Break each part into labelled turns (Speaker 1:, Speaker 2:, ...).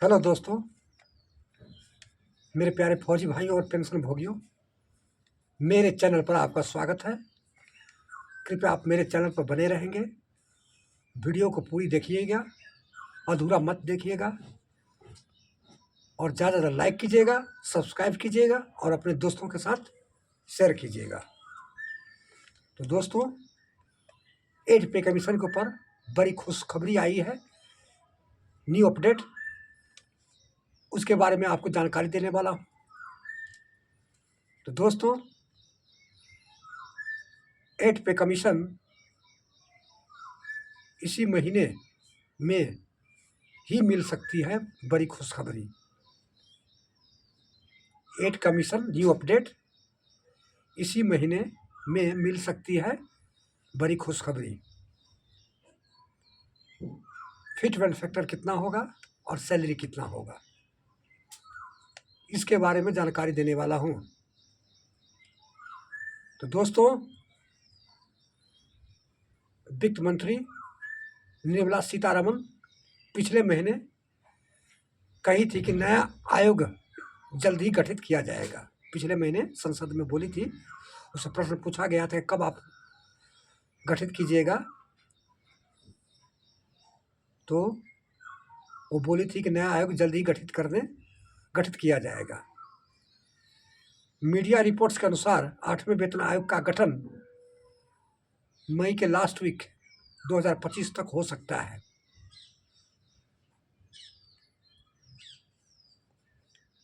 Speaker 1: Hello दोस्तों, मेरे प्यारे फौजी भाइयों और पेंशन भोगियों, मेरे चैनल पर आपका स्वागत है। कृपया आप मेरे चैनल पर बने रहेंगे। वीडियो को पूरी देखिएगा, अधूरा मत देखिएगा और ज़्यादा ज़्यादा लाइक कीजिएगा, सब्सक्राइब कीजिएगा और अपने दोस्तों के साथ शेयर कीजिएगा। तो दोस्तों, एज पे कमीशन के ऊपर बड़ी खुशखबरी आई है, न्यू अपडेट, उसके बारे में आपको जानकारी देने वाला हूँ। तो दोस्तों, एज पे कमीशन इसी महीने में ही मिल सकती है। बड़ी खुशखबरी, एड कमीशन न्यू अपडेट इसी महीने में मिल सकती है। बड़ी खुशखबरी, फिटमेंट फैक्टर कितना होगा और सैलरी कितना होगा, इसके बारे में जानकारी देने वाला हूं। तो दोस्तों, वित्त मंत्री निर्मला सीतारमण पिछले महीने कही थी कि नया आयोग जल्द ही गठित किया जाएगा। पिछले महीने संसद में बोली थी, उससे प्रश्न पूछा गया था कब आप गठित कीजिएगा, तो वो बोली थी कि नया आयोग जल्द ही गठित किया जाएगा। मीडिया रिपोर्ट्स के अनुसार 8वें वेतन आयोग का गठन मई के लास्ट वीक 2025 तक हो सकता है।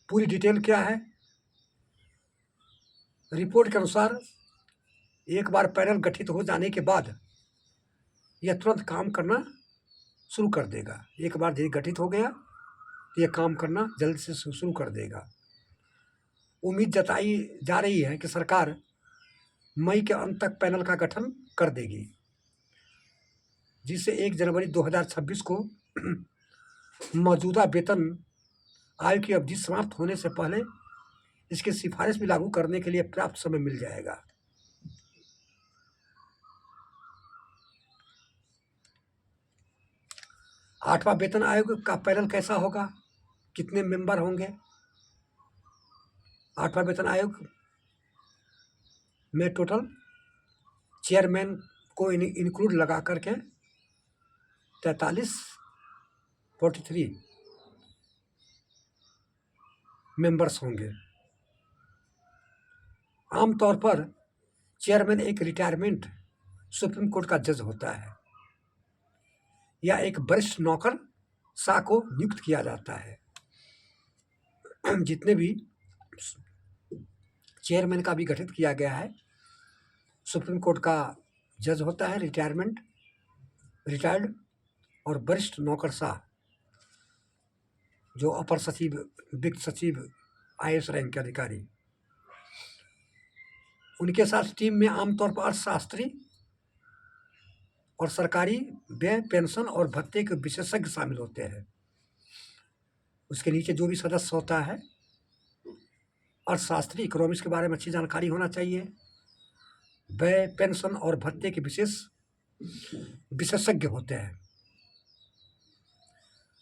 Speaker 1: पूरी डिटेल क्या है? रिपोर्ट के अनुसार एक बार पैनल गठित हो जाने के बाद यह तुरंत काम करना शुरू कर देगा। एक बार यदि गठित हो गया तो यह काम करना जल्द से शुरू कर देगा। उम्मीद जताई जा रही है कि सरकार मई के अंत तक पैनल का गठन कर देगी, जिससे 1 जनवरी 2026 को मौजूदा वेतन आयोग की अवधि समाप्त होने से पहले इसकी सिफारिश भी लागू करने के लिए पर्याप्त समय मिल जाएगा। आठवां वेतन आयोग का पैनल कैसा होगा, कितने मेंबर होंगे? आठवां वेतन आयोग में टोटल चेयरमैन को इंक्लूड लगा करके 43 मेंबर्स होंगे। आमतौर पर चेयरमैन एक रिटायरमेंट सुप्रीम कोर्ट का जज होता है या एक वरिष्ठ नौकर शाह को नियुक्त किया जाता है। जितने भी चेयरमैन का भी गठित किया गया है, सुप्रीम कोर्ट का जज होता है, रिटायर्ड और वरिष्ठ नौकरशाह, जो अपर सचिव, वित्त सचिव, IAS रैंक के अधिकारी। उनके साथ टीम में आमतौर पर अर्थशास्त्री और सरकारी व्यय, पेंशन और भत्ते के विशेषज्ञ शामिल होते हैं। उसके नीचे जो भी सदस्य होता है, अर्थशास्त्री, इकोनॉमिक्स के बारे में अच्छी जानकारी होना चाहिए, व्यय, पेंशन और भत्ते के विशेषज्ञ होते हैं।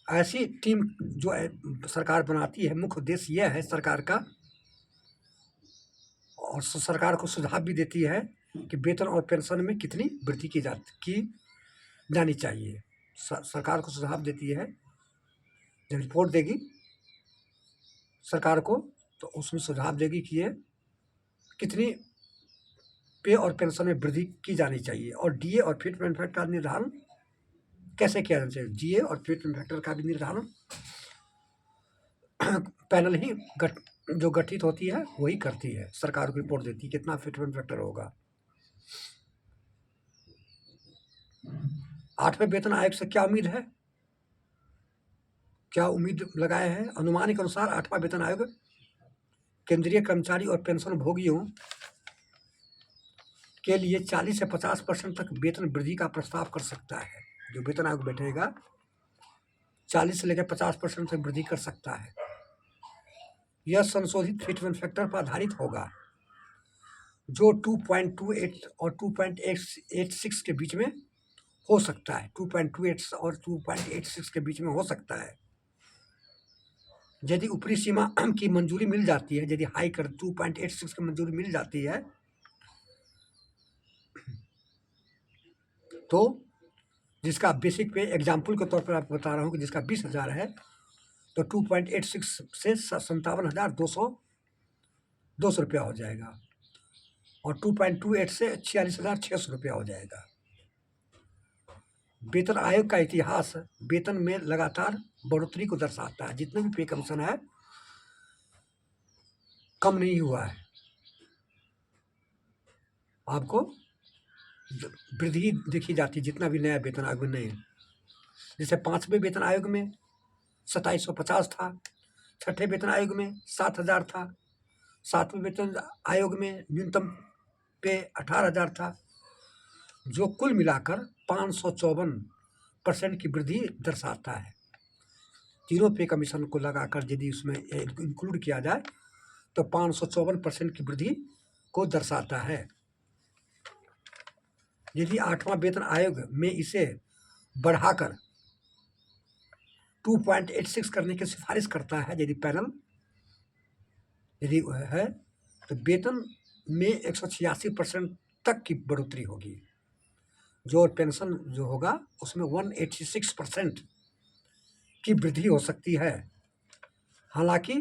Speaker 1: ऐसी टीम जो सरकार बनाती है, मुख्य उद्देश्य यह है सरकार का, और सरकार को सुझाव भी देती है कि वेतन और पेंशन में कितनी वृद्धि की जानी चाहिए। सरकार को सुझाव देती है, जब रिपोर्ट देगी सरकार को, तो उसमें सुझाव देगी कि ये कितनी पे और पेंशन में वृद्धि की जानी चाहिए, और DA और फिटमेंट फैक्टर का निर्धारण कैसे किया जाना चाहिए। GA और फिटमेंट फैक्टर का भी निर्धारण पैनल ही जो गठित होती है वही करती है, सरकार को रिपोर्ट देती है कितना फिटमेंट फैक्टर होगा। 8वें वेतन आयोग से क्या उम्मीद है, क्या उम्मीद लगाए हैं? अनुमान के अनुसार 8वां वेतन आयोग केंद्रीय कर्मचारी और पेंशन भोगियों के लिए 40 से 50% तक वेतन वृद्धि का प्रस्ताव कर सकता है। जो वेतन आयोग बैठेगा 40 से लेकर 50% तक वृद्धि कर सकता है। यह संशोधित फिटमेंट फैक्टर पर आधारित होगा, जो 2.28 और 2.86 के बीच में हो सकता है। 2.28 और 2.86 के बीच में हो सकता है। यदि ऊपरी सीमा की मंजूरी मिल जाती है, यदि हाई कर 2.86 की मंजूरी मिल जाती है, तो जिसका बेसिक पे एग्जाम्पल के तौर पर आपको बता रहा हूँ कि जिसका 20,000 है, तो 2.86 से 57,200 रुपया हो जाएगा, और 2.28 से 46,600 रुपया हो जाएगा। वेतन आयोग का इतिहास वेतन में लगातार बढ़ोतरी को दर्शाता है। जितने भी पे कमीशन है, कम नहीं हुआ है, आपको वृद्धि देखी जाती है जितना भी नया वेतन आयोग में नहीं। जैसे 5वें वेतन आयोग में 2750 था, 6ठे वेतन आयोग में 7,000 था, 7वें वेतन आयोग में न्यूनतम पे 18,000 था, जो कुल मिलाकर 554% की वृद्धि दर्शाता है। तीनों पे कमीशन को लगाकर यदि उसमें इंक्लूड किया जाए तो 554% की वृद्धि को दर्शाता है। यदि 8वां वेतन आयोग में इसे बढ़ाकर 2.86 करने की सिफारिश करता है, यदि पैनल यदि है, तो वेतन में 186% तक की बढ़ोतरी होगी, जो पेंशन जो होगा उसमें 186% की वृद्धि हो सकती है। हालांकि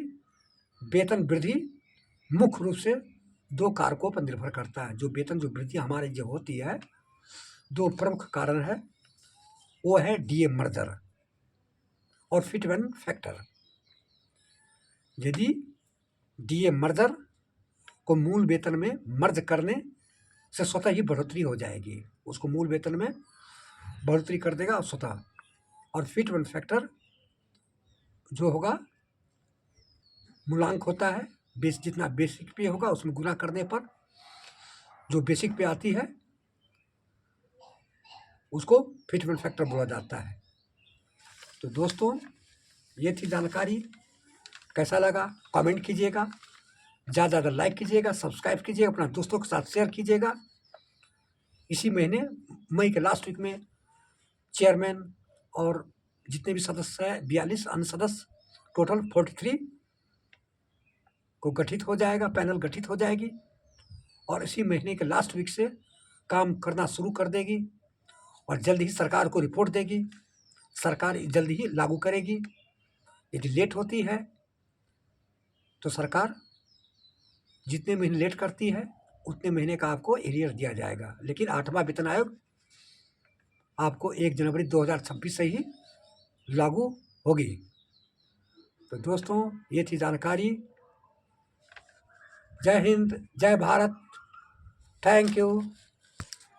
Speaker 1: वेतन वृद्धि मुख्य रूप से 2 कारकों पर निर्भर करता है। जो वेतन जो वृद्धि हमारी जो होती है, 2 प्रमुख कारण है, वो है डीए मर्जर और फिटमेंट फैक्टर। यदि डीए मर्जर को मूल वेतन में मर्ज करने से स्वतः ही बढ़ोतरी हो जाएगी, उसको मूल वेतन में बढ़ोतरी कर देगा स्वतः। और फिटमेंट फैक्टर जो होगा मूलांक होता है, जितना बेसिक पे होगा उसमें गुना करने पर जो बेसिक पे आती है उसको फिटमेंट फैक्टर बोला जाता है। तो दोस्तों, ये थी जानकारी। कैसा लगा कमेंट कीजिएगा, ज़्यादा ज़्यादा लाइक कीजिएगा, सब्सक्राइब कीजिएगा, अपना दोस्तों के साथ शेयर कीजिएगा। इसी महीने मई के लास्ट वीक में चेयरमैन और जितने भी सदस्य हैं 42 अन्य सदस्य, टोटल 43 को गठित हो जाएगा, पैनल गठित हो जाएगी, और इसी महीने के लास्ट वीक से काम करना शुरू कर देगी और जल्द ही सरकार को रिपोर्ट देगी। सरकार जल्द ही लागू करेगी। यदि लेट होती है तो सरकार जितने महीने लेट करती है उतने महीने का आपको एरियर दिया जाएगा, लेकिन 8वां वेतन आयोग आपको 1 जनवरी 2026 से ही लागू होगी। तो दोस्तों, ये थी जानकारी। जय हिंद, जय भारत, थैंक यू।